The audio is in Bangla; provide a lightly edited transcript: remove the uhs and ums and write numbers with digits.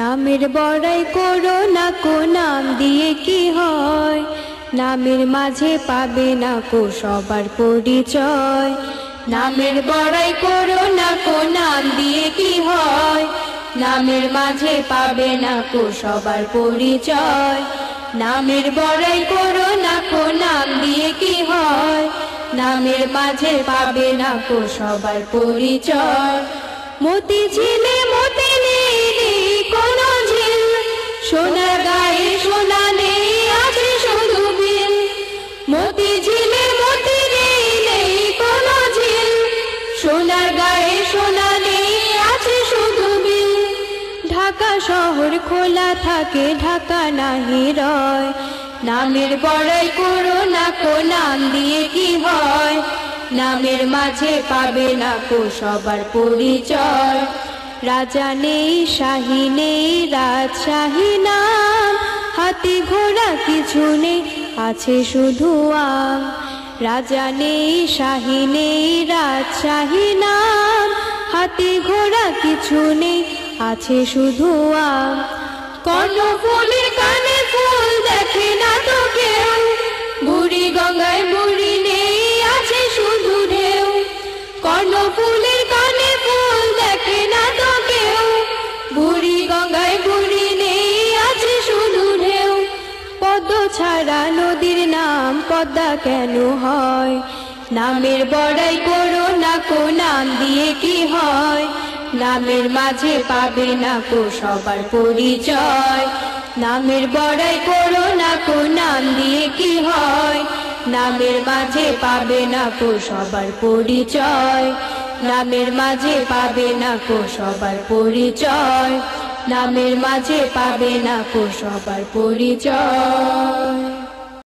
নামের বড়াই করো না কো, নাম দিয়ে কি হয়? নামের মাঝে পাবে না কো সবার পরিচয়। নামের বড়াই করো না কো, নাম দিয়ে কি হয়? নামের মাঝে পাবে না কো সবার পরিচয়। নামের বড়াই করো না কো, নাম দিয়ে কি হয়? নামের মাঝে পাবে না কো সবার পরিচয়। মতি ঝিলে মতি নেই কোন ঝিল, সোনার গায়ে সোনা নেই আছে শুধু বিল। মতি ঝিলে মতি নেই কোন ঝিল, সোনার গায়ে সোনা নেই আছে শুধু বিল। ঢাকা শহর খোলা থাকে, ঢাকা নাহি রয়। নামের বড়াই করো না কো, নাম দিয়ে কি হয়? নামের মাঝে পাবে না কো সবার পরিচয়। রাজা নেই শাহী নেই রাজশাহী নাম, হাতি ঘোড়া কিছু নেই আছে শুধু আম। রাজা নেই শাহী নেই রাজশাহী নাম, হাতি ঘোড়া কিছু নেই আছে শুধু আম। কর্ণফুলের কানে ফুল দেখে না তো কেউ, বুড়ি গঙ্গায় বুড়ি নেই আছে শুধু ঢেউ। কর্ণফুলের কানে ফুল দেখে না তো কেউ, বুড়ি গঙ্গায় বুড়ি নেই আছে শুধু ঢেউ। পদ্ম ছাড়া নদীর নাম পদ্মা কেন হয়? নামের বড়াই করো না কো, নাম দিয়ে কি হয়? নামের মাঝে পাবে না কো সবার পরিচয়। নামের বড়াই করো না কো, নাম দিয়ে কি হয়? নামের মাঝে পাবে না কো সবার পরিচয়। নামের মাঝে পাবে না কো সবার পরিচয়। নামের মাঝে পাবে না কো সবার পরিচয়।